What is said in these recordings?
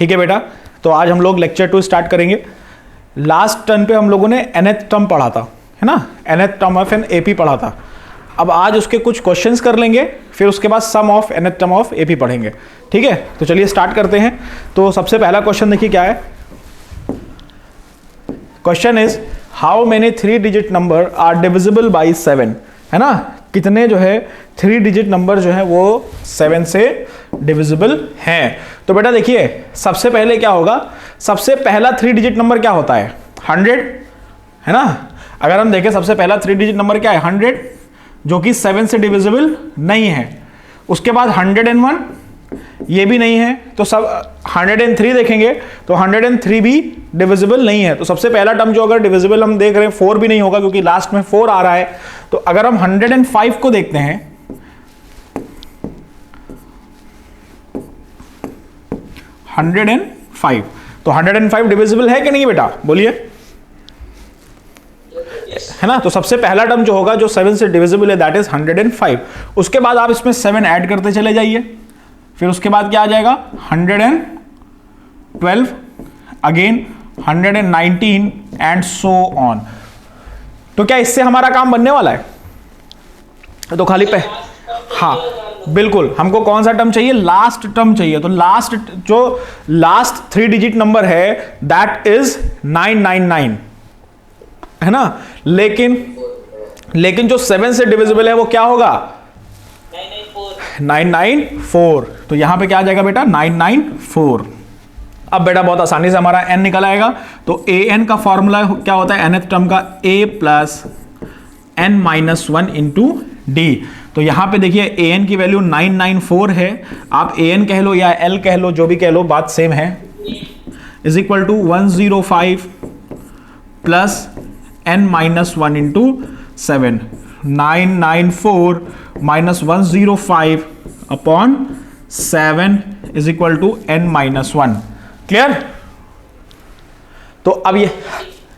ठीक है बेटा, तो आज हम लोग लेक्चर 2 स्टार्ट करेंगे। लास्ट टर्न पे हम लोगों ने nth टर्म पढ़ा था, है ना, nth term of an AP पढ़ा था। अब आज उसके कुछ क्वेश्चंस कर लेंगे, फिर उसके बाद sum of nth term of AP पढ़ेंगे। ठीक है, तो चलिए स्टार्ट करते हैं। तो सबसे पहला क्वेश्चन देखिए क्या है। Question is how many 3 digit number are divisible by 7, है ना, कितने जो है 3 डिजिट नंबर जो है वो 7 से डिविजिबल हैं। तो बेटा देखिए सबसे पहले क्या होगा, सबसे पहला 3 डिजिट नंबर क्या होता है 100, है ना। अगर हम देखें सबसे पहला 3 डिजिट नंबर क्या है 100, जो कि 7 से डिविजिबल नहीं है। उसके बाद 101, ये भी नहीं है। तो सब 103 देखेंगे तो 103 भी डिविजिबल नहीं है। तो सबसे पहला टर्म जो अगर डिविजिबल हम देख रहे हैं 4 भी नहीं होगा, क्योंकि लास्ट में 4 आ रहा है। तो अगर हम 105 को देखते हैं, 105, तो 105 डिविजिबल है कि नहीं बेटा, बोलिए, है ना। तो सबसे पहला टर्म जो होगा जो 7 से डिविजिबल है दैट इज 105। उसके बाद आप इसमें 7 ऐड करते चले जाइए, फिर उसके बाद क्या आ जाएगा 112, अगेन 119 एंड सो ऑन। तो क्या इससे हमारा काम बनने वाला है? तो खाली पे हाँ बिल्कुल, हमको कौन सा टर्म चाहिए, लास्ट टर्म चाहिए। तो लास्ट जो लास्ट 3 डिजिट नंबर है दैट इज 999, है ना। लेकिन जो 7 से डिविजिबल है वो क्या होगा 994। तो यहां पे क्या आ जाएगा बेटा 994। अब बेटा बहुत आसानी से हमारा n निकल आएगा। तो an का फॉर्मूला क्या होता है nth टर्म का, a plus n minus 1 into d. तो यहां पे देखिए an की वैल्यू 994 है, आप an कह लो या l कह लो, जो भी कह लो बात सेम है, is equal to 105 plus n minus 1 into 7, 994 minus 105 upon 7 is equal to n minus 1। Clear. तो अब ये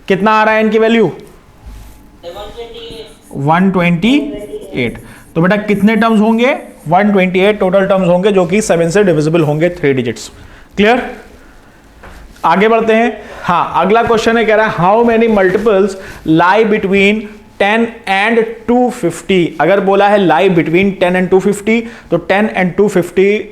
कितना आ रहा है n की वैल्यू 128। तो बेटा कितने टर्म्स होंगे 128 टोटल टर्म्स होंगे, जो कि 7 से डिविजिबल होंगे 3 डिजिट्स। क्लियर। आगे बढ़ते हैं। हाँ, अगला क्वेश्चन है, कह रहा है how many multiples lie between 10 and 250। अगर बोला है लाई बिटवीन 10 एंड 250, तो 10 एंड 250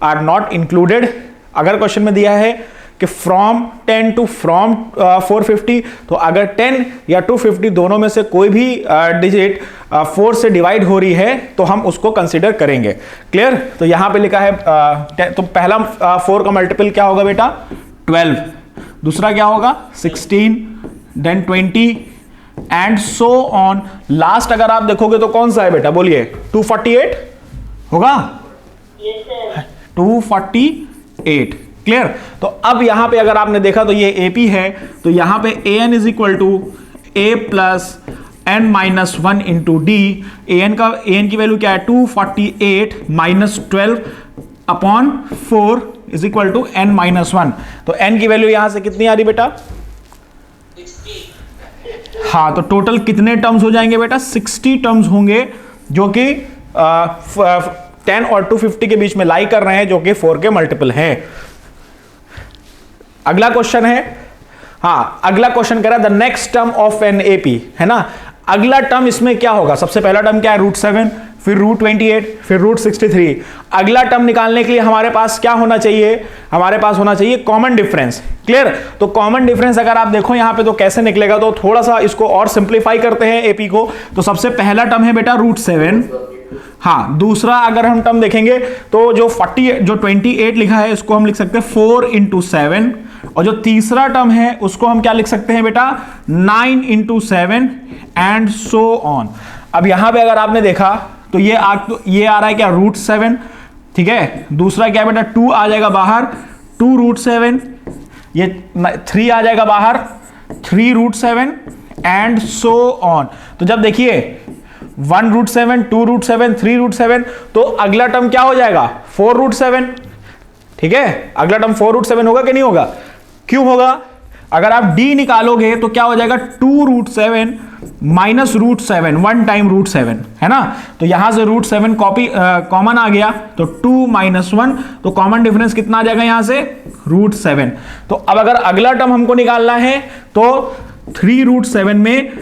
आर नॉट इंक्लूडेड। अगर क्वेश्चन में दिया है कि फ्रॉम 10 टू फ्रॉम 450, तो अगर 10 या 250 दोनों में से कोई भी डिजिट 4 से डिवाइड हो रही है तो हम उसको कंसीडर करेंगे। क्लियर। तो यहां पे लिखा है तो पहला 4 का मल्टीपल क्या होगा बेटा 12, दूसरा क्या होगा 16, then 20 and so on. Last अगर आप देखोगे तो कौन सा है बेटा, बोलिए 248 होगा, 248। क्लियर। तो अब यहां पे अगर आपने देखा तो ये एपी है, तो यहां पे an is equal to a plus n minus 1 into d. an की वैल्यू क्या है 248 minus 12 upon 4 is equal to n minus 1। तो n की वैल्यू यहां से कितनी आ रही बेटा 60। हाँ, तो टोटल कितने टर्म्स हो जाएंगे बेटा 60 टर्म्स होंगे, जो कि 10 और 250 के बीच में लाई कर रहे हैं, जो कि 4 के मल्टीपल हैं। अगला क्वेश्चन है, हाँ अगला क्वेश्चन कह रहा है the next term of an AP, है ना। अगला टर्म इसमें क्या होगा, सबसे पहला टर्म क्या है √7, फिर √28, फिर √63। अगला टर्म निकालने के लिए हमारे पास क्या होना चाहिए, हमारे पास होना चाहिए कॉमन डिफरेंस। क्लियर। तो कॉमन डिफरेंस अगर आप देखो यहां पे तो कैसे निकलेगा, तो थोड़ा सा इसको और सिंप्लीफाई करते हैं एपी को। तो सबसे पहला टर्म है बेटा √7। हाँ, दूसरा अगर हम टर्म देखेंगे तो जो 28 लिखा है इसको हम लिख सकते हैं 4 इंटू 7, और जो तीसरा टर्म है उसको हम क्या लिख सकते हैं बेटा 9 इंटू 7 एंड सो ऑन। अब यहां पे अगर आपने देखा तो ये आ रहा है क्या √7, ठीक है। दूसरा क्या बेटा 2 आ जाएगा बाहर, 2√7, ये 3 आ जाएगा बाहर, 3√7 एंड सो ऑन। तो जब देखिए 1√7, 2√7, 3√7, तो अगला टर्म क्या हो जाएगा 4√7, ठीक है। अगला टर्म 4√7 होगा कि नहीं होगा, क्यों होगा, अगर आप d निकालोगे तो क्या हो जाएगा 2√7 माइनस रूट 7, 1 टाइम रूट 7 है ना, तो यहां से रूट 7 कॉपी कॉमन आ गया, तो 2 माइनस 1, तो कॉमन डिफरेंस कितना आ जाएगा यहां से रूट 7। तो अब अगर अगला टर्म हमको निकालना है तो 3 रूट 7 में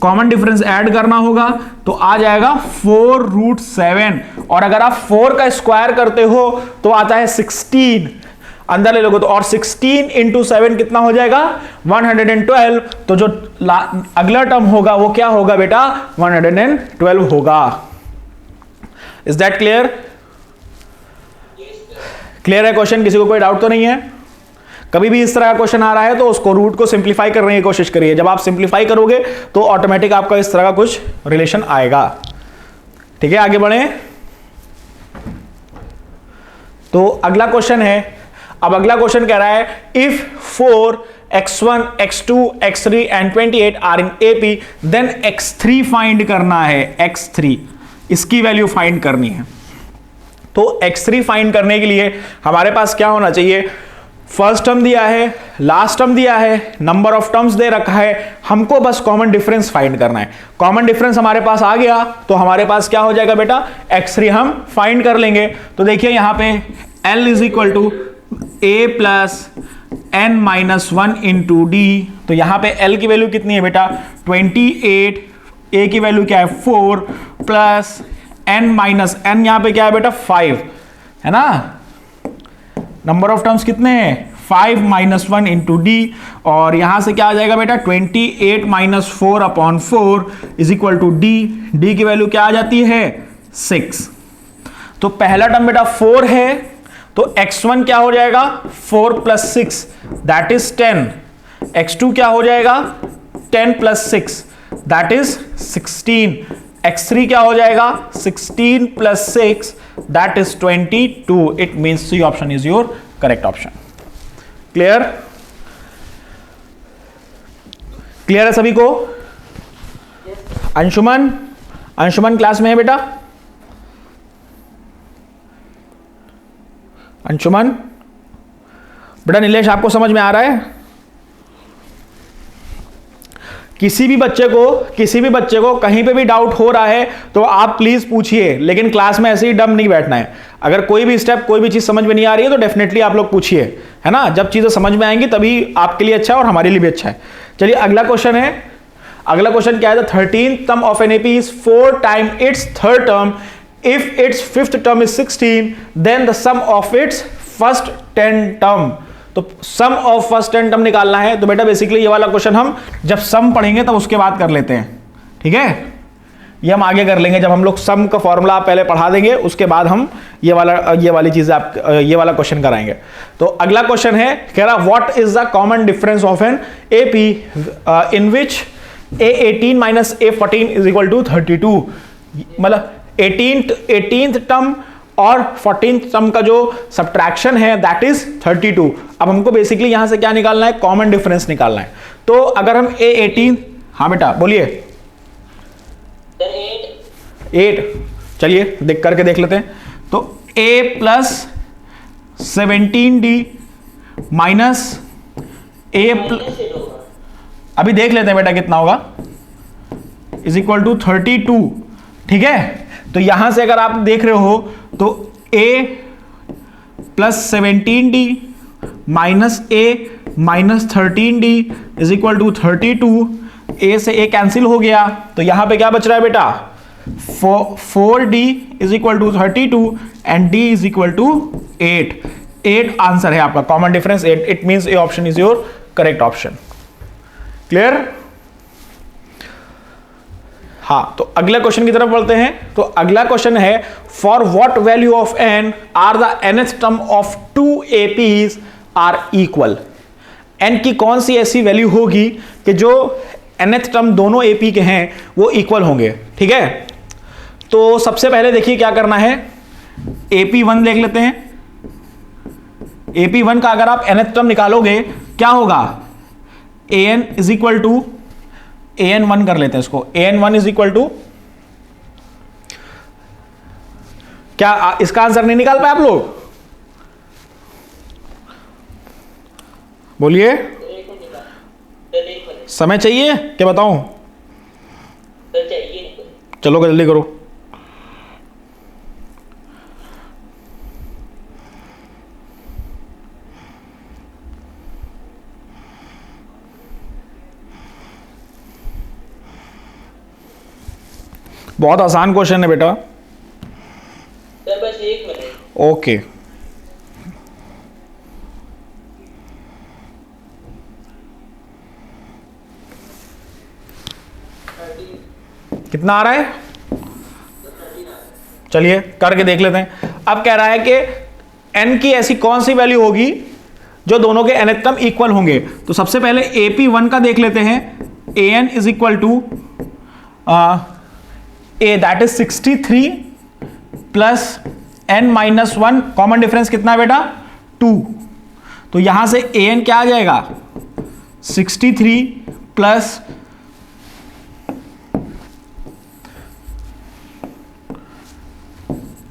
कॉमन डिफरेंस ऐड करना होगा, तो आ जाएगा 4 रूट 7, और अगर आप 4 का स्क्वायर करते हो तो आता है 16, अंदर ले लोगे तो, और 16 इंटू 7 कितना हो जाएगा 112, तो जो अगला टर्म होगा वो क्या होगा बेटा 112 होगा। Is that clear? क्लियर है क्वेश्चन? किसी को कोई डाउट तो नहीं है? कभी भी इस तरह का क्वेश्चन आ रहा है तो उसको रूट को सिंप्लीफाई करने की कोशिश करिए, जब आप सिंप्लीफाई करोगे तो ऑटोमेटिक आपका इस तरह का कुछ रिलेशन आएगा। ठीक है, आगे बढ़े। तो अगला क्वेश्चन है, अब अगला क्वेश्चन कह रहा है if 4 x1 x2 x3 and 28 are in AP then x3 find करना है, x3 इसकी वैल्यू फाइंड करनी है। तो x3 फाइंड करने के लिए हमारे पास क्या होना चाहिए, फर्स्ट टर्म दिया है, लास्ट टर्म दिया है, नंबर ऑफ टर्म्स दे रखा है, हमको बस कॉमन डिफरेंस फाइंड करना है। कॉमन डिफरेंस हमारे पास आ गया तो हमारे पास क्या हो जाएगा बेटा x3 हम फाइंड कर लेंगे। तो देखिए यहां पे L is equal to a plus n minus 1 into d, तो यहां पे L की वैल्यू कितनी है बेटा 28, a की वैल्यू क्या है 4 प्लस n माइनस n यहां पे क्या है बेटा 5 है ना, नंबर ऑफ टर्म्स कितने हैं 5 माइनस 1 इंटू डी, और यहां से क्या आ जाएगा बेटा 28 minus 4 upon 4 is equal to d, d की वैल्यू क्या आ जाती है 6। तो पहला टर्म बेटा 4 है, तो x1 क्या हो जाएगा 4 प्लस 6 दैट इज 10, x2 क्या हो जाएगा 10 प्लस 6 दैट इज 16, x3 क्या हो जाएगा 16 plus 6 that is 22, it means c option is your correct option. Clear? Clear है सभी को? अंशुमन, अंशुमन क्लास में है बेटा? अंशुमन बेटा, नीलेश आपको समझ में आ रहा है? किसी भी बच्चे को कहीं पे भी डाउट हो रहा है तो आप प्लीज पूछिए, लेकिन क्लास में ऐसे ही डम नहीं बैठना है। अगर कोई भी स्टेप कोई भी चीज समझ में नहीं आ रही है तो डेफिनेटली आप लोग पूछिए, है ना, जब चीजें समझ में आएंगी तभी आपके लिए अच्छा है और हमारे लिए भी अच्छा है। चलिए अगला क्वेश्चन है, अगला क्वेश्चन क्या है, the 13th term of an AP is 4 time its third term, if its fifth term is 16 then the sum of its first 10 term, तो sum of first 10 term निकालना है। तो बेटा बेसिकली ये वाला क्वेश्चन हम जब sum पढ़ेंगे तब उसके बाद कर लेते हैं, ठीक है, ये हम आगे कर लेंगे, जब हम लोग sum का फॉर्मूला पहले पढ़ा देंगे उसके बाद हम ये वाली चीजें आप ये वाला क्वेश्चन कराएंगे। तो अगला क्वेश्चन है, कह रहा what is the common difference of an AP in which a18 minus a14 is equal to 32, मतलब 18th टर्म और 14th टर्म का जो सब्ट्रैक्शन है दैट इज 32। अब हमको बेसिकली यहां से क्या निकालना है, कॉमन डिफरेंस निकालना है। तो अगर हम a18, हाँ बेटा बोलिए 8, चलिए देख करके देख लेते हैं। तो a plus 17d minus a अभी देख लेते हैं बेटा कितना होगा, इज इक्वल टू 32, ठीक है। तो यहां से अगर आप देख रहे हो तो a plus 17d minus a minus 13d is equal to 32, a से a कैंसिल हो गया, तो यहां पे क्या बच रहा है बेटा 4d is equal to 32 and d is equal to 8 answer है आपका, common difference 8, it means a option is your correct option. Clear? हाँ, तो अगले क्वेश्चन की तरफ बढ़ते हैं। तो अगला क्वेश्चन है, for what value of n are the nth term of 2 APs are equal, n की कौन सी ऐसी वैल्यू होगी कि जो nth टर्म दोनों AP के हैं वो इक्वल होंगे, ठीक है। तो सबसे पहले देखिए क्या करना है, AP1 देख लेते हैं। AP1 का अगर आप nth टर्म निकालोगे क्या होगा, an is equal to an1 कर लेते हैं इसको, an1 इज इक्वल टू, क्या इसका आंसर नहीं निकाल पाए आप लोग, बोलिए, समय चाहिए क्या बताऊं, चलो जल्दी करो। बहुत आसान क्वेश्चन है बेटा। सर बस 1 मिनट। ओके, कितना आ रहा है? चलिए करके देख लेते हैं। अब कह रहा है कि n की ऐसी कौन सी वैल्यू होगी जो दोनों के nth टर्म इक्वल होंगे। तो सबसे पहले AP1 का देख लेते हैं। an is equal to a that is 63 plus n minus 1, common difference कितना है बेटा? 2। तो यहां से an क्या आ जाएगा? 63 प्लस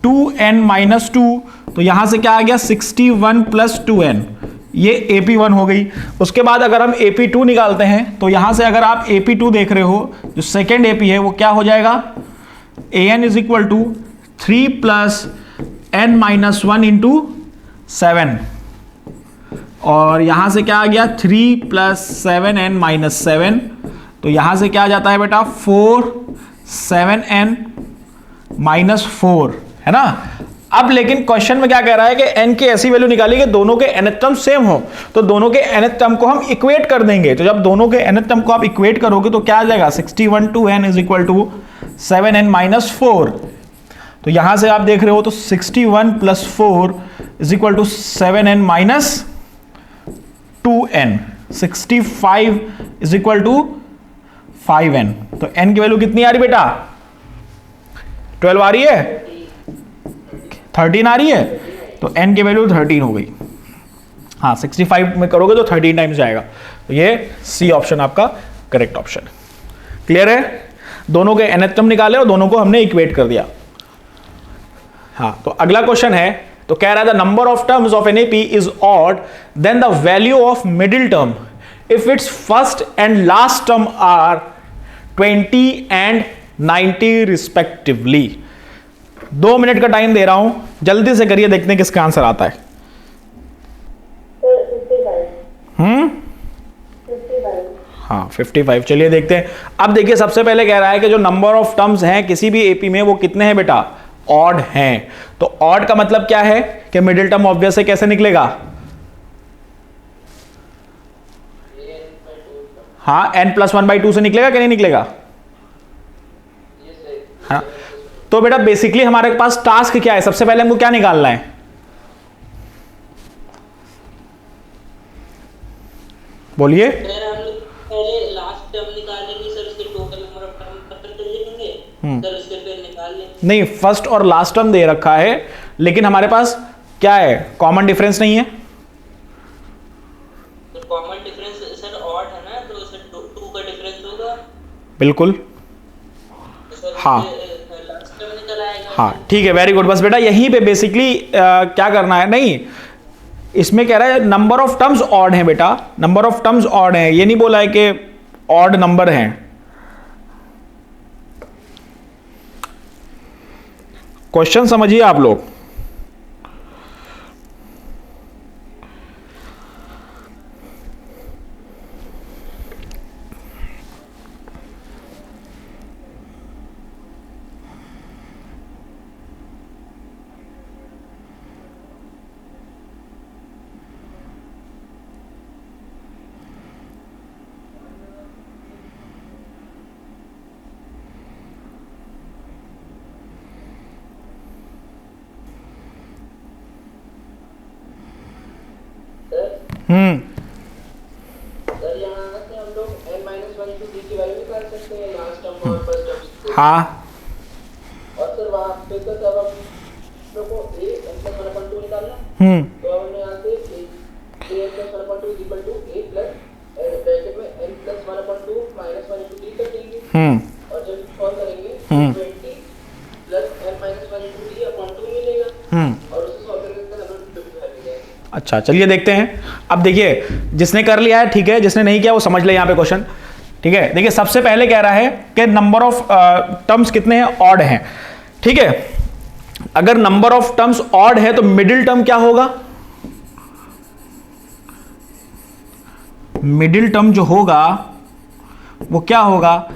2n माइनस 2, तो यहां से क्या आ गया? 61 प्लस 2n, ये AP1 हो गई। उसके बाद अगर हम AP2 निकालते हैं तो यहां से अगर आप AP2 देख रहे हो, जो सेकेंड AP है वो क्या हो जाएगा? an is equal to 3 plus n minus 1 into 7, और यहां से क्या आ गया? 3 प्लस 7n माइनस 7, तो यहां से क्या आ जाता है बेटा? 4 7n माइनस 4, है ना। अब लेकिन क्वेश्चन में क्या कह रहा है कि n की ऐसी वैल्यू निकाली कि दोनों के nth टर्म सेम हो, तो दोनों के nth टर्म को हम इक्वेट कर देंगे। तो जब दोनों के nth टर्म को आप इक्वेट करोगे तो क्या आ जाएगा? 61 two n is equal to 7n minus 4। तो यहां से आप देख रहे हो तो 61 plus 4 is equal to 7n minus 2n, 65 is equal to 5n। तो n की वैल्यू कितनी आ रही बेटा? 12 आ रही है, 13 आ रही है, तो n की वैल्यू 13 हो गई। हाँ, 65 में करोगे तो 13 टाइम्स जाएगा। तो ये सी ऑप्शन आपका करेक्ट ऑप्शन। क्लियर है? दोनों के nth टर्म निकाले और दोनों को हमने इक्वेट कर दिया। हाँ, तो अगला क्वेश्चन है, तो कह रहा है the number of terms of an AP is odd then the value of middle term if its first and last term are 20 and 90 respectively. 2 minute का टाइम दे रहा हूं, जल्दी से करिए, देखते हैं किसका आंसर आता है। 55। हाँ 55। चलिए देखते हैं। अब देखिए सबसे पहले कह रहा है कि जो नंबर ऑफ टर्म्स हैं किसी भी एपी में वो कितने हैं बेटा? ऑड हैं। तो ऑड का मतलब क्या है कि मिडिल टर्म ऑब्वियस है, कैसे निकलेगा? हाँ, n प्लस 1/2 से निकलेगा कि नहीं निकलेगा? हाँ, तो बेटा बेसिकली हमारे पास टास्क क्या है? सबसे पहले हमको क्या निकालना है? बोलिए। पहले लास्ट टर्म निकालेंगे सर, उसके टोटल नंबर ऑफ टर्म पता कर लेंगे सर, उसके फिर निकाल लेंगे। नहीं, फर्स्ट और लास्ट टर्म दे रखा है, लेकिन हमारे पास क्या है? कॉमन डिफरेंस नहीं है। तो कॉमन डिफरेंस सर ऑड है ना, तो सर 2 का डिफरेंस होगा। बिल्कुल। तो हाँ लास्ट टर्म निकल आएगा। हाँ ठीक है, वेरी गुड। बस बेटा यहीं पे बेसिकली क्या करना है? नहीं, इसमें कह रहा है नंबर ऑफ टर्म्स ऑड है बेटा, नंबर ऑफ टर्म्स ऑड है, ये नहीं बोला है कि ऑड नंबर है। क्वेश्चन समझिए आप लोग। सर यहाँ से हम लोग n-1 to d की वैल्यू निकाल सकते हैं, लास्ट टर्म और फर्स्ट टर्म। हाँ, और सर वहाँ पे तो जब हम लोग को a n+1/2 निकालना, तो अब हमने यहाँ से a n+1/2 is equal to a plus bracket में n+1/2 माइनस 1 into d कर देंगे, और जब सॉल्व करेंगे 20 plus n-1 into d upon 2 मिलेगा, और उससे सॉल्व करके हमें 55 मिलेगा। अच्छा चलिए देखते हैं। अब देखिए जिसने कर लिया है ठीक है, जिसने नहीं किया वो समझ ले यहाँ पे क्वेश्चन, ठीक है, देखिए सबसे पहले कह रहा है कि नंबर ऑफ टर्म्स कितने हैं, ऑड हैं। ठीक है, अगर नंबर ऑफ टर्म्स ऑड है तो मिडिल टर्म क्या होगा, मिडिल टर्म जो होगा वो क्या होगा,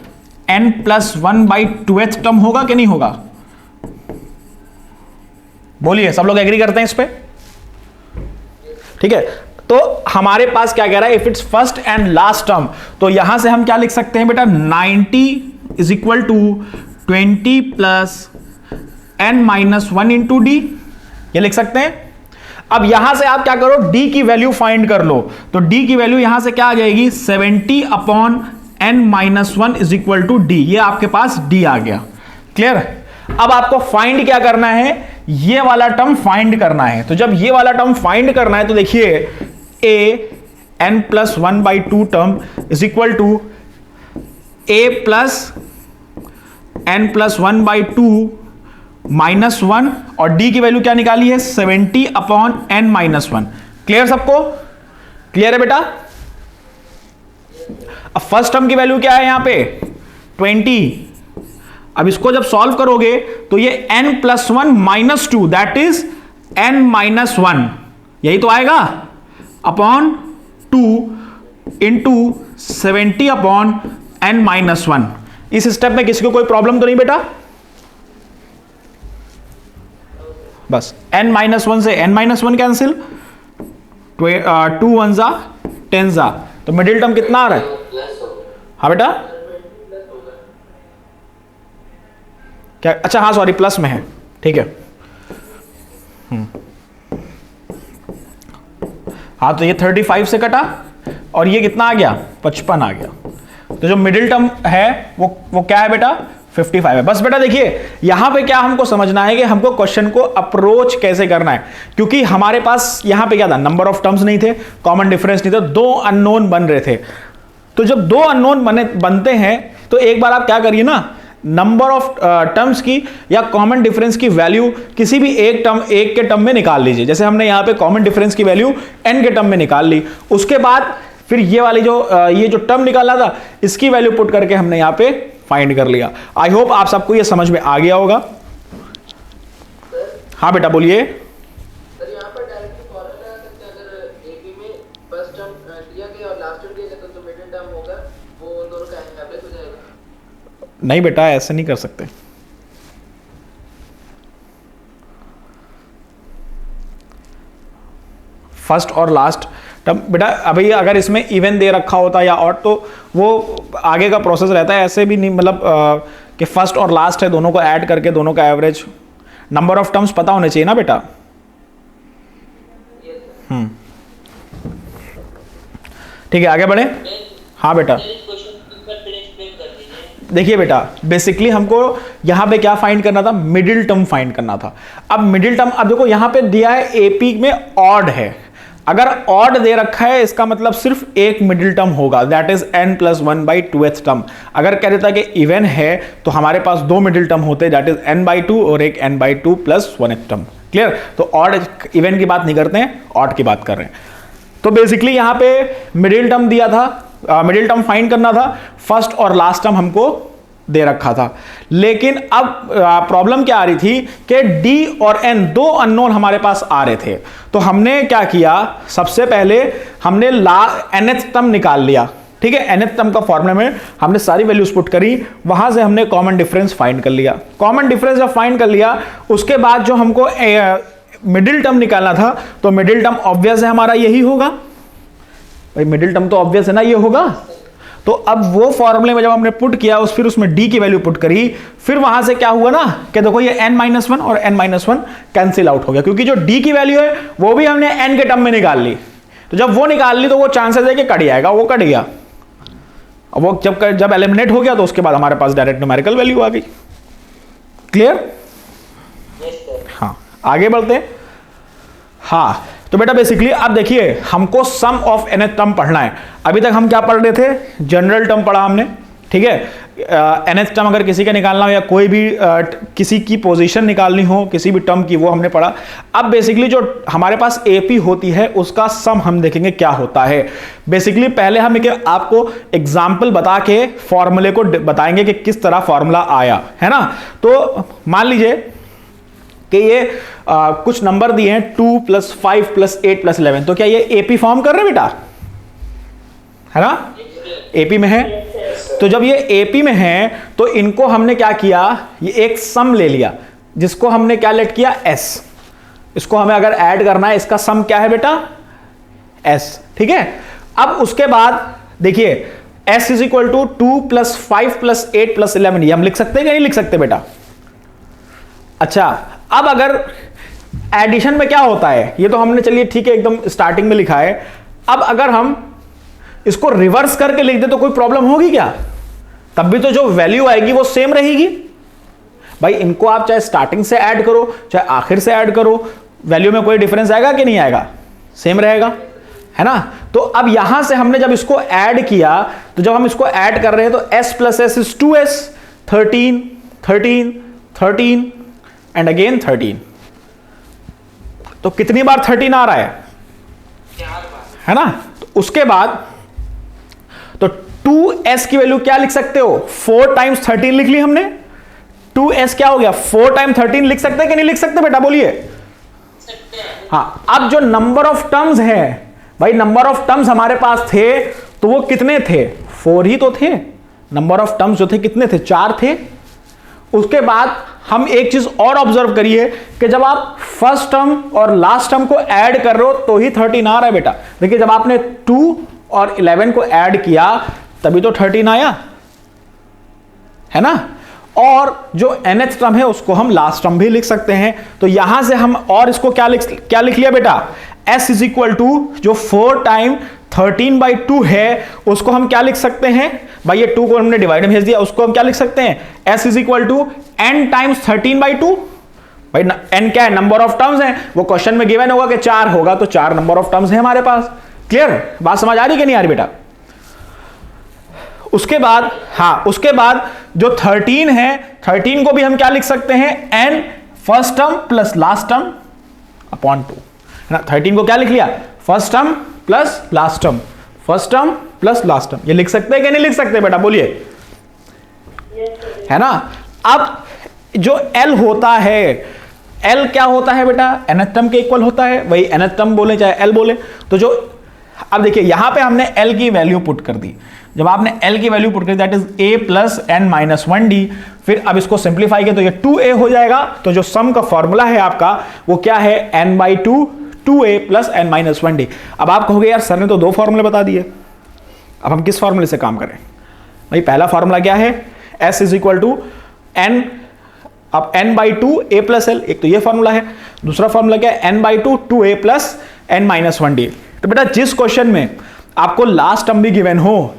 n+1/2th टर्म होगा कि नहीं होगा, बोलिए, सब लोग एग्री करते हैं इस पे? ठीक है, तो हमारे पास क्या कह रहा है, if its first and last term, तो यहां से हम क्या लिख सकते हैं बेटा, 90 = 20 + n-1 × d, ये लिख सकते हैं। अब यहां से आप क्या करो, d की वैल्यू फाइंड कर लो, तो d की वैल्यू यहां से क्या आ जाएगी, 70/n-1 = d, ये आपके पास d आ गया। क्लियर? अब आपको फाइंड क्या करना है, ये वाला टर्म फाइंड करना है। तो जब ये वाला टर्म फाइंड करना है तो देखिए a n+1/2 term = a + n+1/2 -1 और d की वैल्यू क्या निकाली है, 70/n-1। क्लियर सबको? क्लियर है बेटा? अब फर्स्ट टर्म की वैल्यू क्या है यहां पे, 20। अब इसको जब सॉल्व करोगे तो ये n+1 - 2 दैट इज n-1, यही तो आएगा, अपॉन 2 × 70/n-1। इस स्टेप में किसी को कोई प्रॉब्लम तो नहीं बेटा? बस n-1 से n-1 कैंसिल, 2 1 ज़ा 10 ज़ा, तो मिडिल टर्म कितना आ रहा है? हाँ बेटा क्या, अच्छा हाँ सॉरी प्लस में है, ठीक है। हाँ तो ये 35 से कटा और ये कितना आ गया, 55 आ गया। तो जो मिडिल टर्म है वो क्या है बेटा, 55 है। बस बेटा देखिए यहां पे क्या हमको समझना है कि हमको क्वेश्चन को अप्रोच कैसे करना है, क्योंकि हमारे पास यहां पे क्या था, नंबर ऑफ टर्म्स नहीं थे, कॉमन डिफरेंस नहीं था, 2 अननोन बन रहे थे। तो जब 2 अननोन बनते हैं तो एक बार आप क्या करिए ना, नंबर ऑफ टर्म्स की या कॉमन डिफरेंस की वैल्यू किसी भी एक के टर्म में निकाल लीजिए। जैसे हमने यहां पे कॉमन डिफरेंस की वैल्यू n के टर्म में निकाल ली, उसके बाद फिर ये वाली ये जो टर्म निकाला था इसकी वैल्यू पुट करके हमने यहां पे फाइंड कर लिया। आई होप आप सबको ये समझ में आ गया होगा। हाँ बेटा बोलिए। सर यहाँ पर डायरेक्टली फॉर्मूला लगा सकते हैं, अगर एपी में फर्स्ट टर्म दिया गया और लास्ट टर्म दिया गया तो जो मिडिल टर्म होगा वो उन दोनों का एवरेज हो जाएगा। नहीं बेटा ऐसे नहीं कर सकते, फर्स्ट और लास्ट टर्म बेटा, अभी अगर इसमें इवन दे रखा होता या और तो वो आगे का प्रोसेस रहता है, ऐसे भी नहीं, मतलब कि फर्स्ट और लास्ट है दोनों को ऐड करके दोनों का एवरेज, नंबर ऑफ टर्म्स पता होने चाहिए ना बेटा। ठीक है आगे बढ़े। हाँ बेटा देखिए बेटा बेसिकली हमको यहां पे क्या फाइंड करना था, मिडिल टर्म फाइंड करना था। अब मिडिल टर्म, अब देखो यहां पे दिया है एपी में ऑड है, अगर ऑड दे रखा है इसका मतलब सिर्फ एक मिडिल टर्म होगा, दैट इज n+1/2th टर्म। अगर कह देता कि इवन है तो हमारे पास 2 मिडिल टर्म होते, दैट इज n/2 और एक n/2 + 1th टर्म। क्लियर? तो ऑड इवन की बात नहीं करते हैं, ऑड की बात कर रहे हैं। तो बेसिकली यहां पे मिडिल टर्म दिया था, मिडिल टर्म फाइंड करना था, फर्स्ट और लास्ट टर्म हमको दे रखा था। लेकिन अब प्रॉब्लम क्या आ रही थी कि d और n 2 अननोन हमारे पास आ रहे थे। तो हमने क्या किया, सबसे पहले हमने nth टर्म निकाल लिया। ठीक है, nth टर्म का फॉर्मूला में हमने सारी वैल्यूज पुट करी, वहां से हमने कॉमन डिफरेंस फाइंड कर लिया। कॉमन डिफरेंस जब फाइंड कर लिया उसके बाद जो हमको मिडिल टर्म निकालना था, तो मिडिल टर्म ऑब्वियस है हमारा यही होगा भाई, मिडिल टर्म तो ऑब्वियस है ना ये होगा। तो अब वो फॉर्मूले में जब हमने पुट किया फिर उसमें d की वैल्यू पुट करी, फिर वहां से क्या हुआ ना कि देखो ये n-1 और n-1 कैंसिल आउट हो गया, क्योंकि जो d की वैल्यू है वो भी हमने n के टर्म में निकाल ली। तो जब वो निकाल ली तो वो चांसेस है कि कट जाएगा, वो कट गया। अब वो जब एलिमिनेट हो गया तो उसके बाद हमारे पास डायरेक्ट न्यूमेरिकल वैल्यू आ गई। क्लियर? हाँ आगे बढ़ते हैं। हाँ तो बेटा बेसिकली अब देखिए हमको सम ऑफ nth टर्म पढ़ना है। अभी तक हम क्या पढ़ रहे थे, जनरल टर्म पढ़ा हमने। ठीक है, nth टर्म अगर किसी का निकालना हो या कोई भी किसी की पोजीशन निकालनी हो किसी भी टर्म की, वो हमने पढ़ा। अब बेसिकली जो हमारे पास एपी होती है उसका सम हम देखेंगे क्या होता है। बेसिकली पहले हम आपको एग्जाम्पल बता के फॉर्मूले को बताएंगे कि किस तरह फॉर्मूला आया, है ना। तो मान लीजिए कि ये कुछ नंबर दिए हैं 2 + 5 + 8 + 11, तो क्या ये एपी फॉर्म कर रहे हैं बेटा, है ना, एपी में है। तो जब ये एपी में है तो इनको हमने क्या किया, ये एक सम ले लिया जिसको हमने क्या लेट किया, एस। इसको हमें अगर ऐड करना है, इसका सम क्या है बेटा, एस, ठीक है। अब उसके बाद देखिए s = 2 + 5 + 8 + 11, ये हम लिख सकते हैं कि नहीं लिख सकते बेटा। अच्छा, अब अगर एडिशन में क्या होता है, ये तो हमने चलिए ठीक है एकदम स्टार्टिंग में लिखा है। अब अगर हम इसको रिवर्स करके लिख दे तो कोई प्रॉब्लम होगी क्या, तब भी तो जो वैल्यू आएगी वो सेम रहेगी भाई। इनको आप चाहे स्टार्टिंग से ऐड करो चाहे आखिर से ऐड करो, वैल्यू में कोई डिफरेंस आएगा कि नहीं आएगा, सेम रहेगा, है ना। तो अब यहां से हमने जब इसको ऐड किया, तो जब हम इसको ऐड कर रहे हैं तो s + s = 2s, 13 13 13 and again 13। तो कितनी बार 13 आ रहा है ना। तो उसके बाद तो 2s की वैल्यू क्या लिख सकते हो, 4 × 13 लिख ली हमने। 2s क्या हो गया, 4 × 13 लिख सकते हैं कि नहीं लिख सकते बेटा, बोलिए। हाँ, अब जो नंबर ऑफ टर्म्स है भाई, नंबर ऑफ टर्म्स हमारे पास थे तो वो कितने थे, 4 ही तो थे। नंबर ऑफ टर्म्स जो थे कितने थे, 4 थे। उसके बाद हम एक चीज और ऑब्जर्व करिए कि जब आप फर्स्ट टर्म और लास्ट टर्म को ऐड कर रहे हो तो ही 13 आ रहा है बेटा। देखिए जब आपने 2 और 11 को ऐड किया तभी तो 13 आया, है ना। और जो nth टर्म है उसको हम लास्ट टर्म भी लिख सकते हैं। तो यहां से हम और इसको क्या लिख लिया बेटा, s = जो 4 × 13/2 है उसको हम क्या लिख सकते हैं भाई, ये 2 को हमने डिवाइड में भेज दिया, उसको हम क्या लिख सकते हैं, s = n × 13/2। भाई n क्या है, नंबर ऑफ टर्म्स है, वो क्वेश्चन में गिवन होगा कि 4 होगा, तो 4 नंबर ऑफ टर्म्स है हमारे पास। क्लियर, बात समझ आ रही कि नहीं आ रही बेटा। उसके बाद हाँ, उसके बाद जो 13 है, 13 को भी हम क्या लिख सकते हैं, n first term plus last term upon 2, है ना। 13 को क्या लिख लिया, first term plus last term, first term plus last term. ये लिख सकते हैं कि नहीं लिख सकते बेटा, बोलिए, है ना। अब जो l होता है, l क्या होता है बेटा, nth टर्म के इक्वल होता है, वही nth टर्म बोले चाहे l बोले। तो जो अब देखिए यहां पे हमने l की वैल्यू पुट कर दी। जब आपने l की वैल्यू पुट कर दी that is a + n - 1d, फिर अब इसको सिंप्लीफाई किया तो ये 2a हो जाएगा। तो जो सम का फॉर्मूला है आपका वो क्या है, n/2 2a + n - 1d। अब आप कहोगे यार सर ने तो 2 फॉर्मूले बता दिए, अब हम किस फॉर्मूले से काम करें भाई। पहला फॉर्मूला क्या है, s = n, अब n/2 a + l, एक तो ये फॉर्मूला है। दूसरा फॉर्मूला क्या है, n/2 2a + n - 1d। तो बेटा जिस क्वेश्चन में आपको लास्ट टर्म भी गिवन हो,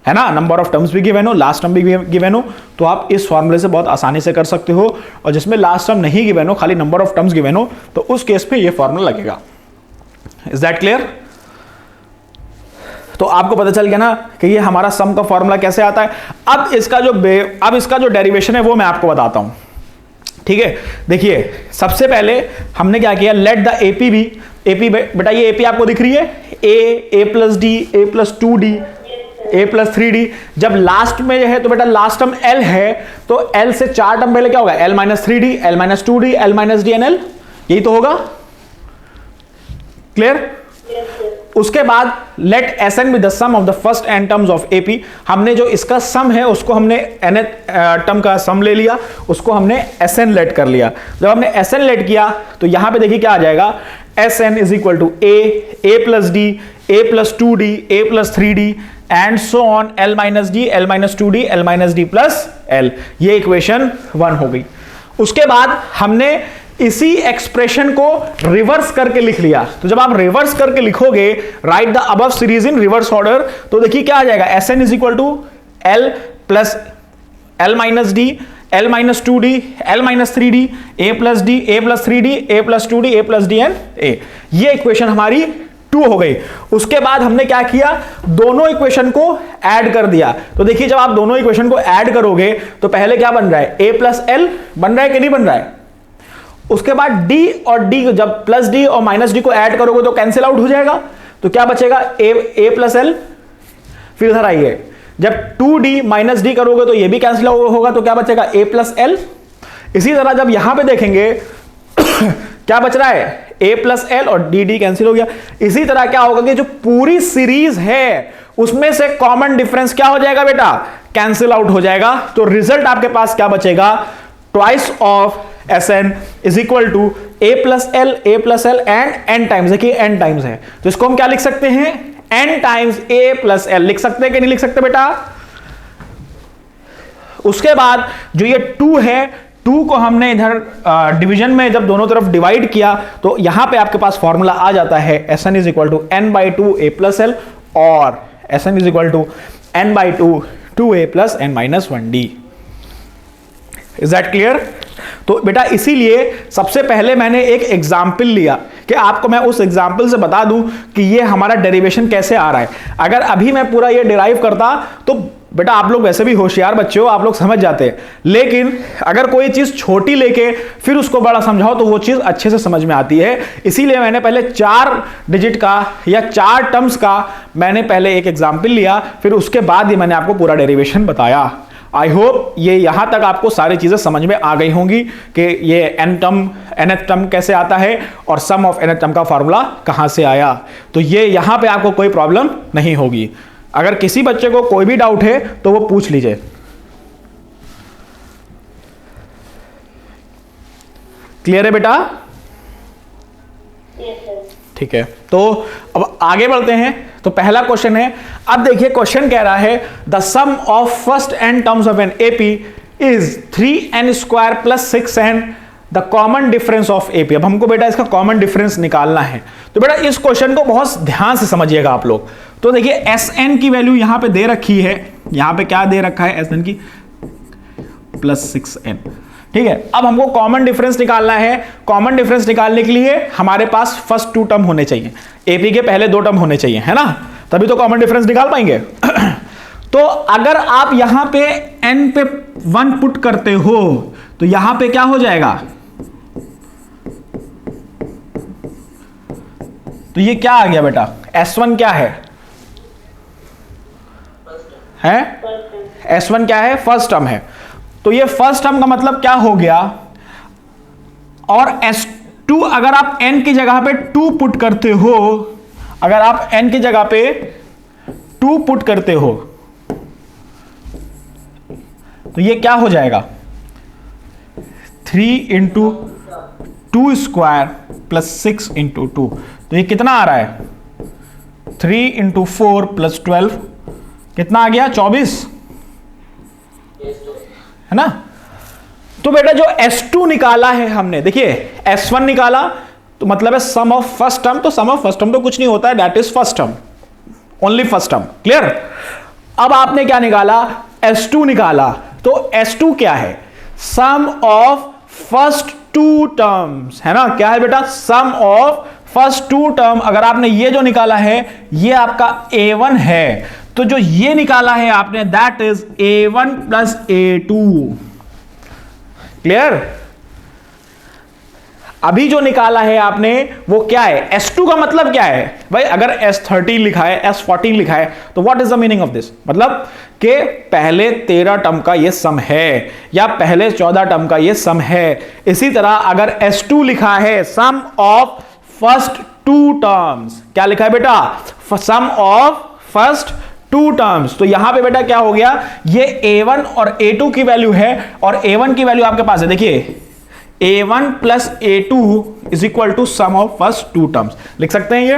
है ना, नंबर ऑफ टर्म्स भी गिवन हो, लास्ट टर्म भी गिवन हो, तो आप इस फॉर्मूले से बहुत आसानी से कर सकते हो। और जिसमें लास्ट टर्म नहीं गिवन हो, खाली नंबर ऑफ टर्म्स गिवन हो, तो उस केस पे ये फॉर्मूला लगेगा। Is that clear. तो आपको पता चल गया ना कि ये हमारा सम का फॉर्मूला कैसे आता है। अब इसका जो डेरिवेशन है वो मैं आपको बताता हूं, ठीक है। देखिए सबसे पहले हमने क्या किया, let the AP be, AP बेटा ये एपी आपको दिख रही है, a + d, a + 2d, a + 3d। जब लास्ट में है तो बेटा लास्ट टर्म l है, तो l से 4 टर्म पहले क्या होगा, l - 3d, l - 2d, l - d, l, यही तो होगा। क्लियर। उसके बाद let Sn be the sum of the first n terms of AP। हमने जो इसका सम है उसको हमने nth टर्म का सम ले लिया, उसको हमने Sn लेट कर लिया। जब हमने Sn लेट किया तो यहां पे देखिए क्या आ जाएगा, Sn = a + d, a + 2d, a + 3d and so on, l - d, l - 2d, l - d + l। ये इक्वेशन 1 हो गई। उसके बाद हमने इसी एक्सप्रेशन को रिवर्स करके लिख लिया। तो जब आप रिवर्स करके लिखोगे, right the above series in reverse order, तो देखिए क्या आ जाएगा, Sn = l + l - d, l - 2d, l - 3d, a + d, a + 3d, a + 2d, a + d and a। ये इक्वेशन हमारी 2 हो गई। उसके बाद हमने क्या किया, दोनों इक्वेशन को ऐड कर दिया। तो देखिए जब आप दोनों इक्वेशन को ऐड करोगे तो पहले क्या बन रहा है, a प्लस एल बन रहा है कि नहीं बन रहा है। उसके बाद d और d, जब प्लस d और माइनस d को ऐड करोगे तो कैंसिल आउट हो जाएगा, तो क्या बचेगा, a प्लस एल। फिर इधर आइए, जब 2d माइनस d करोगे तो ये भी कैंसिल होगा, तो क्या बचेगा, a प्लस एल। इसी तरह जब यहां पे देखेंगे क्या बच रहा है, a प्लस एल और dd कैंसिल हो गया। इसी तरह क्या होगा कि जो पूरी सीरीज है उसमें से कॉमन डिफरेंस क्या हो जाएगा बेटा, कैंसिल आउट हो जाएगा। तो रिजल्ट आपके पास क्या बचेगा, twice of Sn is equal to a plus l and n times, देखिए n टाइम्स है तो इसको हम क्या लिख सकते हैं, n times a plus l लिख सकते हैं कि नहीं लिख सकते बेटा। उसके बाद जो ये 2 है, 2 को हमने इधर डिवीजन में जब दोनों तरफ डिवाइड किया तो यहां पे आपके पास फॉर्मूला आ जाता है Sn is equal to n by 2 a plus l और Sn is equal to n by 2 2a plus n minus 1d। Is that clear. तो बेटा इसीलिए सबसे पहले मैंने एक एग्जाम्पल लिया कि आपको मैं उस एग्जाम्पल से बता दूं कि ये हमारा डेरिवेशन कैसे आ रहा है। अगर अभी मैं पूरा ये डिराइव करता तो बेटा आप लोग वैसे भी होशियार बच्चे हो, आप लोग समझ जाते हैं, लेकिन अगर कोई चीज छोटी लेके फिर उसको बड़ा समझाओ तो वो चीज अच्छे से समझ में आती है। इसीलिए मैंने पहले 4 डिजिट का या 4 टर्म्स का मैंने पहले एक एग्जाम्पल लिया, फिर उसके बाद ही मैंने आपको पूरा डेरिवेशन बताया। आई होप ये यहां तक आपको सारी चीजें समझ में आ गई होंगी कि ये nth टर्म कैसे आता है और सम ऑफ nth टर्म का फॉर्मूला कहां से आया। तो ये यहां पे आपको कोई प्रॉब्लम नहीं होगी। अगर किसी बच्चे को कोई भी डाउट है तो वो पूछ लीजिए। क्लियर है बेटा? ठीक है, तो अब आगे बढ़ते हैं। तो पहला क्वेश्चन है, अब देखिए क्वेश्चन कह रहा है the sum of first n terms of an AP is 3n square plus 6n the common difference of AP. अब हमको बेटा इसका कॉमन डिफरेंस निकालना है। तो बेटा इस क्वेश्चन को बहुत ध्यान से समझिएगा आप लोग। तो देखिए Sn की वैल्यू यहां पे दे रखी है, यहां पे क्या दे रखा है Sn की प्लस 6n, ठीक है। अब हमको कॉमन डिफरेंस निकालना है। कॉमन डिफरेंस निकालने के लिए हमारे पास फर्स्ट 2 टर्म होने चाहिए, एपी के पहले 2 टर्म होने चाहिए, है ना, तभी तो कॉमन डिफरेंस निकाल पाएंगे। तो अगर आप यहां पे n पे 1 पुट करते हो तो यहां पे क्या हो जाएगा, तो ये क्या आ गया बेटा, S1 क्या है, S1 क्या है, फर्स्ट टर्म है। तो ये फर्स्ट टर्म का मतलब क्या हो गया, और S2 अगर आप n की जगह पे 2 पुट करते हो, अगर आप n की जगह पे 2 पुट करते हो तो ये क्या हो जाएगा, 3 इंटू 2 स्क्वायर प्लस 6 इंटू 2। तो ये कितना आ रहा है, 3 इंटू 4 प्लस 12, कितना आ गया, 24, है ना। तो बेटा जो S2 निकाला है हमने, देखिए S1 निकाला तो मतलब है सम ऑफ फर्स्ट टर्म, तो सम ऑफ फर्स्ट टर्म तो कुछ नहीं होता है, that is first term, only first term, clear. अब आपने क्या निकाला, S2 निकाला। तो S2 क्या है, सम ऑफ फर्स्ट 2 टर्म्स, है ना, क्या है बेटा, सम ऑफ फर्स्ट 2 टर्म। अगर आपने ये जो निकाला है ये आपका A1 है, तो जो ये निकाला है आपने that is A1 plus A2, clear. अभी जो निकाला है आपने वो क्या है, S2 का मतलब क्या है भाई, अगर S13 लिखा है, S14 लिखा है तो what is the meaning of this, मतलब कि पहले 13 टर्म का ये सम है या पहले 14 टर्म का ये सम है। इसी तरह अगर S2 लिखा है सम ऑफ फर्स्ट 2 टर्म्स, क्या लिखा है बेटा, सम ऑफ फर्स्ट 2 टर्म्स, तो यहां पे बेटा क्या हो गया, ये A1 और A2 की वैल्यू है, और A1 की वैल्यू आपके पास है, देखिए A1 plus A2 is equal to sum of first 2 terms, लिख सकते हैं ये।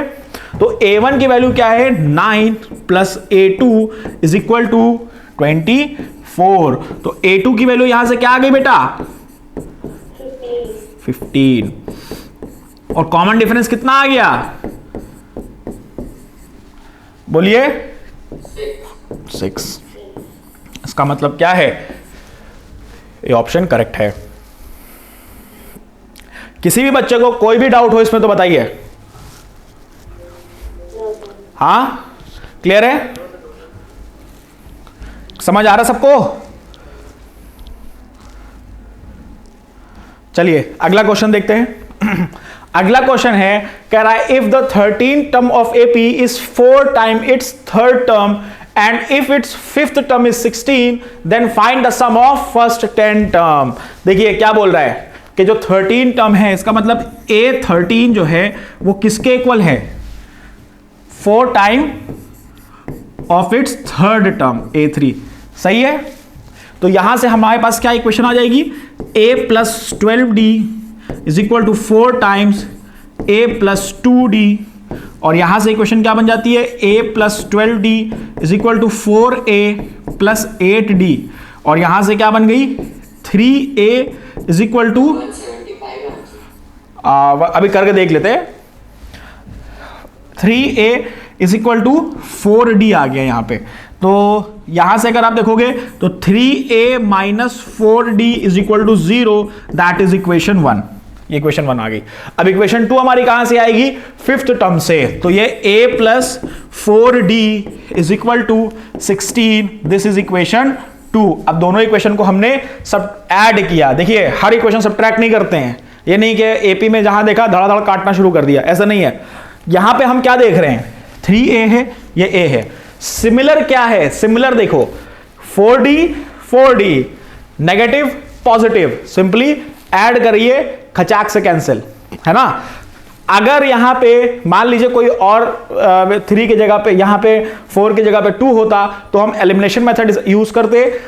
तो A1 की वैल्यू क्या है, 9 plus A2 is equal to 24। तो A2 की वैल्यू यहां से क्या आ गई बेटा, 15, और कॉमन डिफरेंस कितना आ गया, बोलिए 6। इसका मतलब क्या है, ये ऑप्शन करेक्ट है। किसी भी बच्चे को कोई भी डाउट हो इसमें तो बताइए। हाँ क्लियर है, समझ आ रहा सबको? चलिए अगला क्वेश्चन देखते हैं। अगला क्वेश्चन है, कह रहा है if the 13 term of AP is 4 time its third term and if its fifth term is 16 then find the sum of first 10 term. देखिए क्या बोल रहा है कि जो 13 टर्म है, इसका मतलब A13 जो है वो किसके इक्वल है? 4 time of its third term A3, सही है। तो यहां से हमारे पास क्या इक्वेशन आ जाएगी? A plus 12D is equal to 4 times A plus 2D, और यहां से इक्वेशन क्या बन जाती है? A plus 12D is equal to 4A plus 8D, और यहां से क्या बन गई? 3A इज इक्वल टू, अभी करके देख लेते हैं, 3A is equal to 4D आ गया यहां पे। तो यहां से अगर आप देखोगे तो 3A minus 4D is equal to 0, that is equation 1। ये इक्वेशन 1 आ गई। अब इक्वेशन 2 हमारी कहां से आएगी? फिफ्थ टर्म से। तो ये A plus 4D is equal to 16, this is equation 2। अब दोनों इक्वेशन को हमने सब ऐड किया। देखिए हर इक्वेशन सब्ट्रैक्ट नहीं करते हैं, ये नहीं कि एपी में जहां देखा धड़ाधड़ काटना शुरू कर दिया, ऐसा नहीं है। यहां पे हम क्या देख रहे हैं? 3A है, ये A है। सिमिलर क्या है? सिमिलर देखो 4D negative positive, simply add करिए, खचाक से कैंसिल, है ना। अगर यहां पे मान लीजिए कोई और 3 की जगह पे, यहां पे 4 की जगह पे 2 होता तो हम एलिमिनेशन मेथड यूज करते।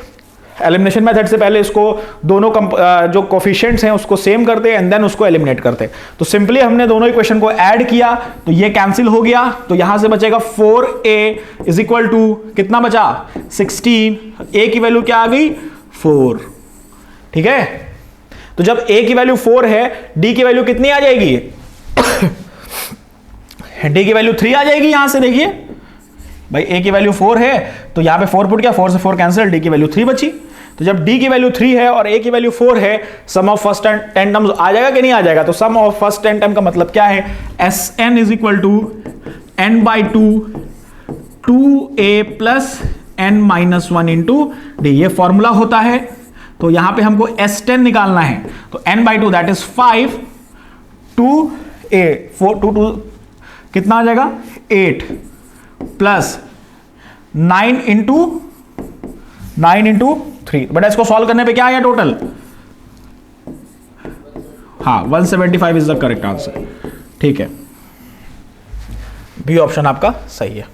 एलिमिनेशन मेथड से पहले इसको दोनों जो कोफिशिएंट्स हैं उसको सेम करते एंड देन उसको एलिमिनेट करते। तो सिंपली हमने दोनों इक्वेशन को ऐड किया तो ये कैंसिल हो गया, तो यहां से बचेगा 4A इज इक्वल टू कितना बचा? 16। A की वैल्यू क्या आ गई? 4। ठीक है, तो जब A की वैल्यू 4 है, D की वैल्यू कितनी आ जाएगी? D की वैल्यू 3 आ जाएगी। यहां से देखिए भाई A की वैल्यू 4 है तो यहां पे 4 पुट किया, 4 से 4 कैंसिल, D की वैल्यू 3 बची। तो जब D की वैल्यू 3 है और A की वैल्यू 4 है, सम ऑफ फर्स्ट 10 टर्म्स आ जाएगा कि नहीं आ जाएगा? तो सम ऑफ फर्स्ट 10 टर्म का मतलब क्या है? Sn is equal to n/2 2A plus n minus 1 into D, ये फॉर्मूला होता है। तो यहां पे हमको S10 निकालना है, तो n/2 दैट इज 5 2A 4 2 कितना आ जाएगा? 8 प्लस 9 इंटू 3। बट इसको सॉल्व करने पे क्या आया टोटल? हाँ 175 इज द करेक्ट आंसर। ठीक है, बी ऑप्शन आपका सही है।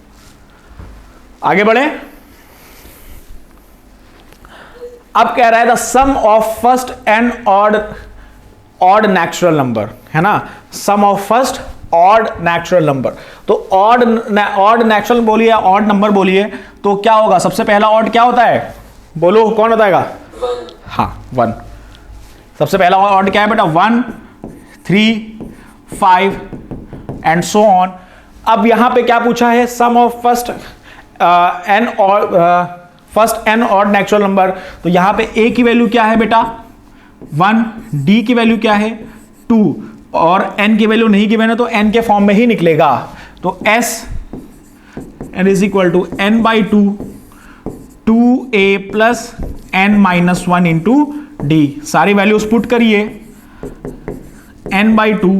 आगे बढ़े। अब कह रहा है the sum of first and odd natural number, है ना। Sum of first odd natural number, तो ऑड नेचुरल बोलिए, ऑड नंबर बोलिए, तो क्या होगा? सबसे पहला ऑड क्या होता है? बोलो, कौन बताएगा? 1। हाँ 1। सबसे पहला ऑड क्या है बेटा? 1 3 5 एंड सो ऑन। अब यहां पे क्या पूछा है? Sum of first N odd natural number. तो यहां पे A की वैल्यू क्या है बेटा? 1, D की वैल्यू क्या है? 2, और n की वैल्यू नहीं गिवन है तो n के फॉर्म में ही निकलेगा। तो S n is equal to n/2 2A plus n minus 1 into D। सारी वैल्यूज पुट करिए, n/2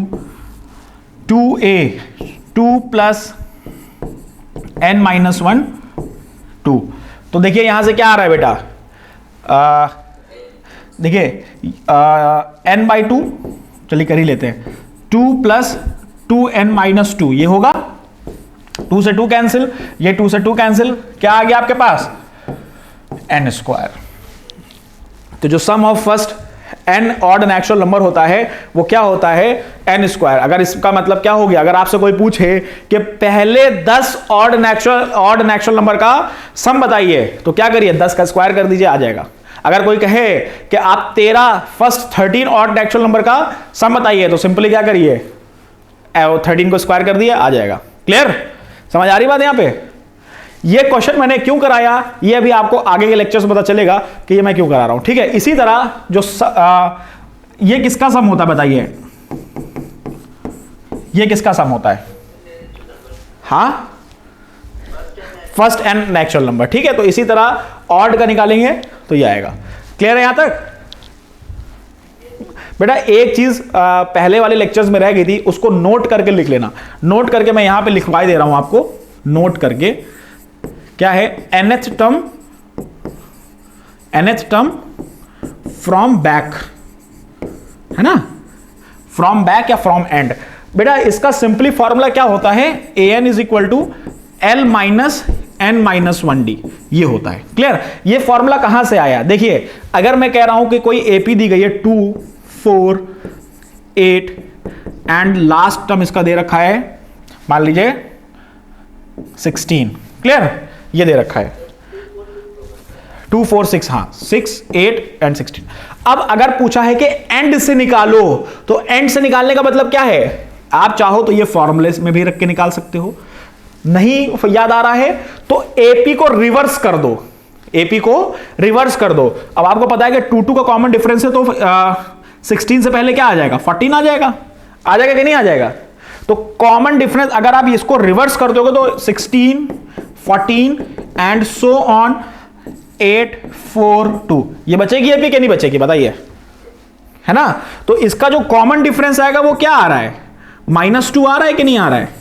2A 2 plus n minus 1 2। तो देखिए यहां से क्या आ रहा है बेटा? देखिए n/2, चलिए कर ही लेते हैं, 2 प्लस 2n माइनस 2, ये होगा 2 से 2 कैंसिल, ये 2 से 2 कैंसिल, क्या आ गया आपके पास? n square. तो जो sum of first n odd natural number होता है वो क्या होता है? n square. अगर इसका मतलब क्या हो गया? अगर आपसे कोई पूछे कि पहले 10 ऑड नेचुरल नंबर का सम बताइए, तो क्या करिए? 10 का स्क्वायर कर दीजिए, आ जाएगा। अगर कोई कहे कि आप 13 ऑड नेचुरल नंबर का सम बताइए, तो सिंपली क्या करिए? 13 को स्क्वायर कर दिए, आ जाएगा। क्लियर? समझ आ रही बात? यहां पे ये क्वेश्चन मैंने क्यों कराया, ये अभी आपको आगे के लेक्चर से पता चलेगा कि ये मैं क्यों करा रहा हूं। ठीक है, इसी तरह जो ये किसका सम होता है बताइए? ये किसका सम होता है? हाँ फर्स्ट एंड नेचुरल नंबर, ठीक है। तो इसी तरह ऑड का निकालेंगे तो ये आएगा। क्लियर है यहां तक बेटा? एक चीज पहले वाले लेक्चर्स में रह गई थी, उसको नोट करके लिख लेना। नोट करके मैं यहां पे लिखवा दे रहा हूं आपको, नोट करके। क्या है? nth टर्म फ्रॉम बैक, है ना, फ्रॉम बैक या फ्रॉम एंड। बेटा इसका सिंपली फॉर्मूला क्या होता है? an is equal to l minus n minus 1d, ये होता है। क्लियर? ये फॉर्मूला कहां से आया? देखिए, अगर मैं कह रहा हूं कि कोई एपी दी गई है 2 4 8 एंड लास्ट टर्म इसका दे रखा है मान लीजिए 16। क्लियर? ये दे रखा है 2 4 6, हाँ 6 8 एंड 16। अब अगर पूछा है कि एंड से निकालो, तो एंड से निकालने का मतलब क्या है? आप चाहो तो ये फॉर्मूले में भी रख के निकाल सकते हो, नहीं याद आ रहा है तो एपी को रिवर्स कर दो, एपी को रिवर्स कर दो। अब आपको पता है कि 2 2 का कॉमन डिफरेंस है, तो 16 से पहले क्या आ जाएगा? 14 आ जाएगा कि नहीं आ जाएगा? तो कॉमन डिफरेंस अगर आप इसको रिवर्स कर दोगे तो 16 14 एंड सो ऑन 8 4 2, ये बचेगी एपी कि नहीं बचेगी? बताइए, है ना। तो इसका जो कॉमन डिफरेंस आएगा वो क्या आ रहा है? -2 आ रहा है कि नहीं आ रहा है?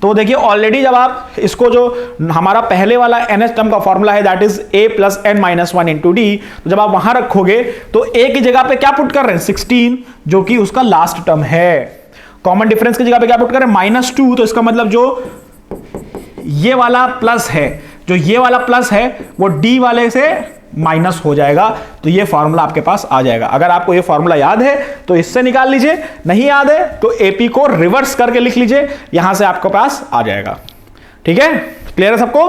तो देखिए ऑलरेडी जब आप इसको, जो हमारा पहले वाला nth टर्म का फॉर्मूला है that is a plus n minus 1 into d, तो जब आप वहां रखोगे तो a की जगह पे क्या पुट कर रहे हैं? 16, जो कि उसका लास्ट टर्म है। कॉमन डिफरेंस की जगह पे क्या पुट कर रहे हैं? -2, तो इसका मतलब जो ये वाला प्लस है, जो ये वाला प्लस है वो d वाले से माइनस हो जाएगा, तो ये फॉर्मूला आपके पास आ जाएगा। अगर आपको ये फॉर्मूला याद है तो इससे निकाल लीजिए, नहीं याद है तो एपी को रिवर्स करके लिख लीजिए, यहां से आपके पास आ जाएगा। ठीक है? क्लियर है सबको?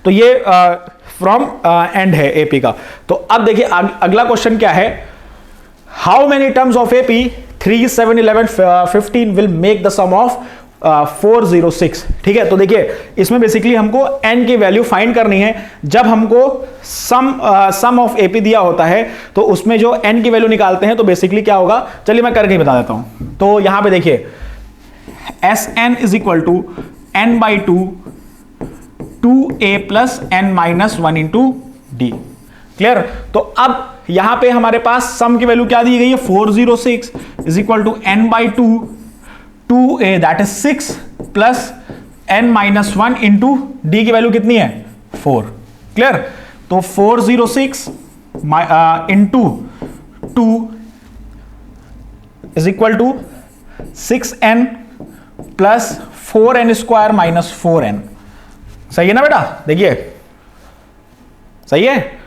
तो ये फ्रॉम एंड है एपी का। तो अब देखिए अगला क्वेश्चन क्या है? How many terms of AP 3 7 11 15 will make the sum of 406। ठीक है, तो देखिए इसमें बेसिकली हमको n की वैल्यू फाइंड करनी है। जब हमको सम ऑफ एपी दिया होता है तो उसमें जो n की वैल्यू निकालते हैं तो बेसिकली क्या होगा, चलिए मैं करके बता देता हूं। तो यहां पे देखिए Sn is equal to n by 2a plus n minus 1 into d. Clear? तो अब यहां पे हमारे पास सम की वैल्यू क्या दी गई है? 406 is equal to n by 2a that is 6 plus n minus 1 into d की वैल्यू कितनी है? 4। क्लियर? तो 406 into 2 is equal to 6n plus 4n square minus 4n। सही है ना बेटा? देखिए सही है।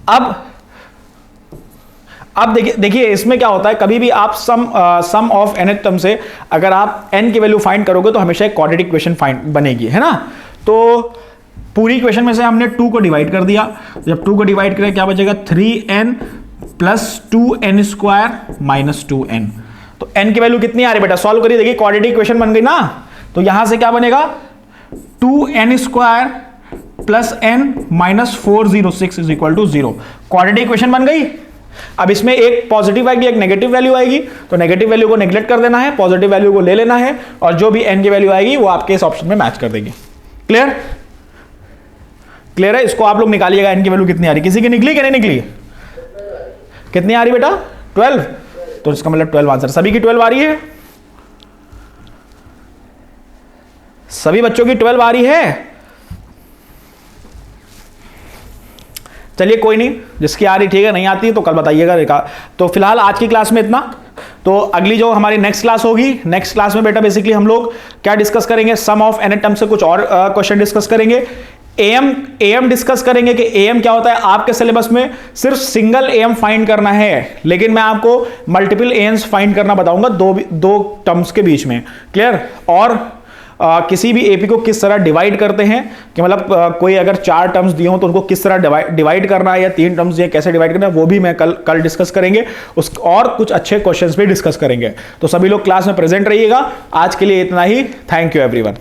अब देखिए इसमें क्या होता है, कभी भी आप सम ऑफ nth टर्म से अगर आप n की वैल्यू फाइंड करोगे तो हमेशा एक क्वाड्रेटिक इक्वेशन फाइंड बनेगी, है ना। तो पूरी इक्वेशन में से हमने 2 को डिवाइड कर दिया, जब 2 को डिवाइड करें क्या बचेगा? 3n plus 2n square minus 2n। तो n की वैल्यू कितनी आ रही है बेटा? सॉल्व करिए, देखिए क्वाड्रेटिक इक्वेशन बन गई ना। तो यहां से क्या बनेगा? 2n square plus n minus 406 is equal to 0। Quadratic equation बन गई। अब इसमें एक पॉजिटिव आएगी, एक नेगेटिव वैल्यू आएगी, तो नेगेटिव वैल्यू को नेग्लेक्ट कर देना है, पॉजिटिव वैल्यू को ले लेना है, और जो भी n की वैल्यू आएगी वो आपके इस ऑप्शन में मैच कर देगी। क्लियर? क्लियर है? इसको आप लोग निकालिएगा n की वैल्यू कितनी आ रही, किसी की निकली कि नहीं निकली? कितनी आ रही बेटा? 12। तो इसका मतलब 12 आंसर। सभी की 12 आ रही है? सभी बच्चों की 12 आ रही है? चलिए कोई नहीं, जिसकी आ रही ठीक है, नहीं आती तो कल बताइएगा। देखा तो फिलहाल आज की क्लास में इतना। तो अगली जो हमारी नेक्स्ट क्लास होगी, नेक्स्ट क्लास में बेटा बेसिकली हम लोग क्या डिस्कस करेंगे? सम ऑफ nth टर्म से कुछ और क्वेश्चन डिस्कस करेंगे। एम डिस्कस करेंगे कि एम क्या होता है। आपके सिलेबस में सिर्फ सिंगल एम फाइंड करना है, लेकिन मैं आपको मल्टीपल एम्स फाइंड करना बताऊंगा दो टर्म्स के बीच में। क्लियर? और किसी भी एपी को किस तरह डिवाइड करते हैं, कि मतलब कोई अगर 4 टर्म्स दिए हो तो उनको किस तरह डिवाइड करना है, या 3 टर्म्स दिए कैसे डिवाइड करना है, वो भी मैं कल डिस्कस करेंगे। और कुछ अच्छे क्वेश्चंस भी डिस्कस करेंगे। तो सभी लोग क्लास में प्रेजेंट रहिएगा। आज के लिए इतना ही। Thank you everyone.